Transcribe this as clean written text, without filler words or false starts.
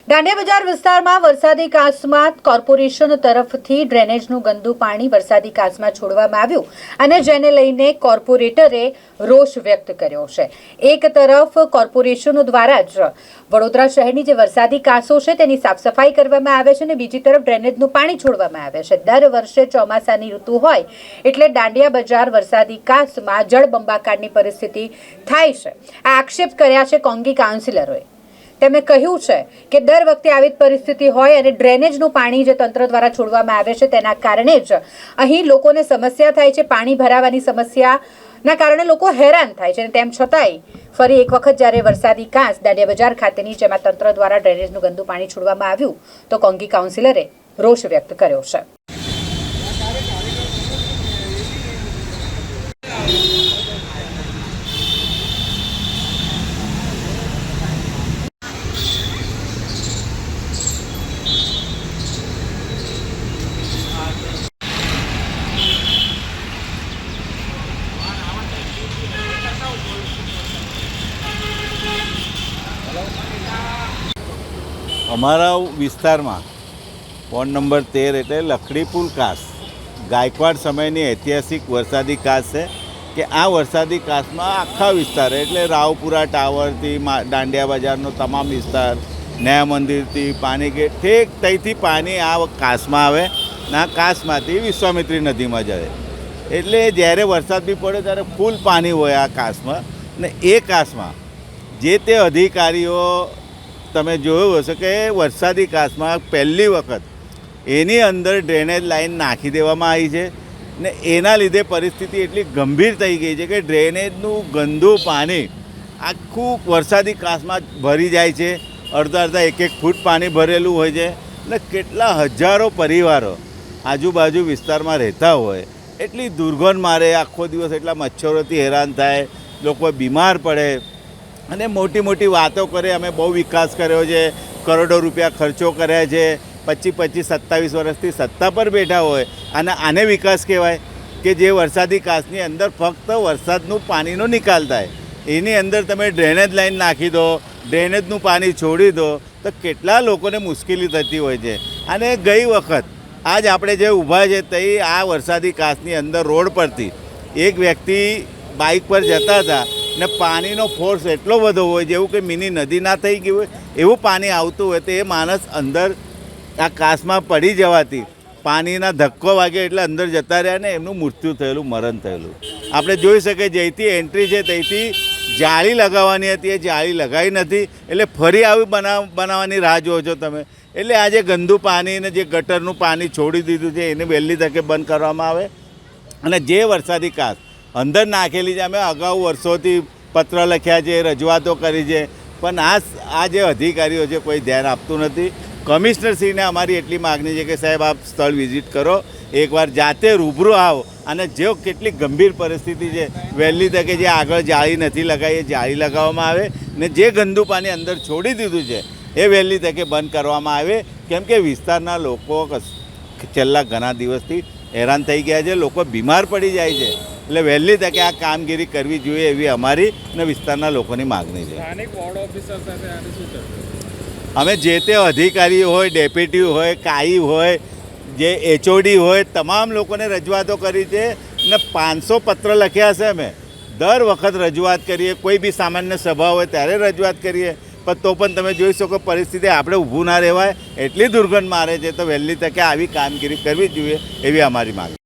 દાંડિયા બજાર વિસ્તારમાં વરસાદી કાંસમાં કોર્પોરેશન તરફથી ડ્રેનેજનું ગંદુ પાણી વરસાદી કાંસમાં છોડવામાં આવ્યું અને જેને લઈને કોર્પોરેટરે રોષ વ્યક્ત કર્યો છે। એક તરફ કોર્પોરેશન દ્વારા જ વડોદરા શહેરની જે વરસાદી કાંસો છે તેની સાફ સફાઈ કરવામાં આવે છે અને બીજી તરફ ડ્રેનેજનું પાણી છોડવામાં આવે છે। દર વર્ષે ચોમાસાની ઋતુ હોય એટલે દાંડિયા બજાર વરસાદી કાંસમાં જળબંબાકારની પરિસ્થિતિ થાય છે। આ આક્ષેપ કર્યા છે કોંગી કાઉન્સિલરોએ। તેમણે કહ્યું છે કે દર વખતે આવી પરિસ્થિતિ હોય અને ડ્રેનેજનું પાણી જે તંત્ર દ્વારા છોડવામાં આવે છે તેના કારણે જ અહીં લોકોને સમસ્યા થાય છે। પાણી ભરાવાની સમસ્યાના કારણે લોકો હેરાન થાય છે અને તેમ છતાંય ફરી એક વખત જ્યારે વરસાદી કાંસ દાંડિયા બજાર ખાતેની જેમાં તંત્ર દ્વારા ડ્રેનેજનું ગંદુ પાણી છોડવામાં આવ્યું તો કોંગી કાઉન્સિલરે રોષ વ્યક્ત કર્યો છે। અમારા વિસ્તારમાં વોર્ડ નંબર 13 એટલે લખડીપુલ કાંસ ગાયકવાડ સમયની ઐતિહાસિક વરસાદી કાંસ છે કે આ વરસાદી કાંસમાં આખા વિસ્તાર એટલે રાવપુરા ટાવરથી દાંડિયા બજારનો તમામ વિસ્તાર, ન્યાય મંદિરથી પાણીગેટ ઠેક ત્યાંથી પાણી આ કાંસમાં આવે ને આ કાંસમાંથી વિશ્વામિત્રી નદીમાં જાય। એટલે જ્યારે વરસાદ બી પડે ત્યારે ફૂલ પાણી હોય આ કાંસમાં ને એ કાંસમાં જે તે અધિકારીઓ તમે જોયું હશે કે વરસાદી કાંસમાં પહેલી વખત એની અંદર ડ્રેનેજ લાઈન નાખી દેવામાં આવી છે ને એના લીધે પરિસ્થિતિ એટલી ગંભીર થઈ ગઈ છે કે ડ્રેનેજનું ગંદુ પાણી આખું વરસાદી કાંસમાં ભરી જાય છે। અડધા એક ફૂટ પાણી ભરેલું હોય છે ને કેટલા હજારો પરિવારો આજુબાજુ વિસ્તારમાં રહેતા હોય એટલી દુર્ગંધ મારે, આખો દિવસ એટલા મચ્છરોથી હેરાન થાય, લોકો બીમાર પડે અને મોટી મોટી વાતો કરે, અમે બહુ વિકાસ કર્યો છે, કરોડો રૂપિયા ખર્ચો કર્યા છે, 25-27 વર્ષથી સત્તા પર બેઠા હોય અને આને વિકાસ કહેવાય કે જે વરસાદી કાંસની અંદર ફક્ત વરસાદનું પાણીનો નિકાલ થાય, એની અંદર તમે ડ્રેનેજ લાઈન નાખી દો, ડ્રેનેજનું પાણી છોડી દો તો કેટલા લોકોને મુશ્કેલી થતી હોય છે। અને ગઈ વખત આજ આપણે જે ઊભા છે તે આ વરસાદી કાંસની અંદર રોડ પરથી એક વ્યક્તિ બાઇક પર જતા હતા ને પાણીનો ફોર્સ એટલો બધો હોય જેવું કે મિની નદી ના થઈ ગયું હોય એવું પાણી આવતું હોય તો એ માણસ અંદર આ કાંસમાં પડી જવાથી પાણીના ધક્કો વાગે એટલે અંદર જતા રહ્યા ને એમનું મૃત્યુ થયેલું, મરણ થયેલું આપણે જોઈ શકીએ। જેથી એન્ટ્રી છે ત્યાંથી જાળી લગાવવાની હતી એ જાળી લગાવી નથી એટલે ફરી આવી બનાવવાની રાહ જોવો છો તમે। એટલે આ જે ગંદુ પાણી ને જે ગટરનું પાણી છોડી દીધું છે એને વહેલી તકે બંધ કરવામાં આવે અને જે વરસાદી કાંસ અંદર નાખેલી છે, અમે અગાઉ વર્ષોથી પત્ર લખ્યા છે, રજૂઆતો કરી છે, પણ આ જે અધિકારીઓ છે કોઈ ધ્યાન આપતું નથી। કમિશનરશ્રીને અમારી એટલી માગણી છે કે સાહેબ આપ સ્થળ વિઝિટ કરો, એકવાર જાતે રૂબરૂ આવો અને જો કેટલી ગંભીર પરિસ્થિતિ છે વહેલી તકે જે આગળ જાળી નથી લગાવી એ જાળી લગાવવામાં આવે ને જે ગંદુ પાણી અંદર છોડી દીધું છે એ વહેલી તકે બંધ કરવામાં આવે, કેમ કે વિસ્તારના લોકો છેલ્લા ઘણા દિવસથી હેરાન થઈ ગયા છે, લોકો બીમાર પડી જાય છે। એટલે વહેલી તકે આ કામગીરી કરવી જોઈએ એવી અમારી અને વિસ્તારના લોકોની માગણી છે। અમે જે તે અધિકારીઓ હોય, ડેપ્યુટી હોય, કાઈ હોય, જે એચઓડી હોય, તમામ લોકોને રજૂઆતો કરી છે ને 500 પત્ર લખ્યા છે। અમે દર વખત રજૂઆત કરીએ, કોઈ બી સામાન્ય સભા હોય ત્યારે રજૂઆત કરીએ, પણ તો પણ તમે જોઈ શકો પરિસ્થિતિ આપણે ઊભું ના રહેવાય એટલી દુર્ગંધ મારે છે। તો વહેલી તકે આવી કામગીરી કરવી જોઈએ એવી અમારી માગણી।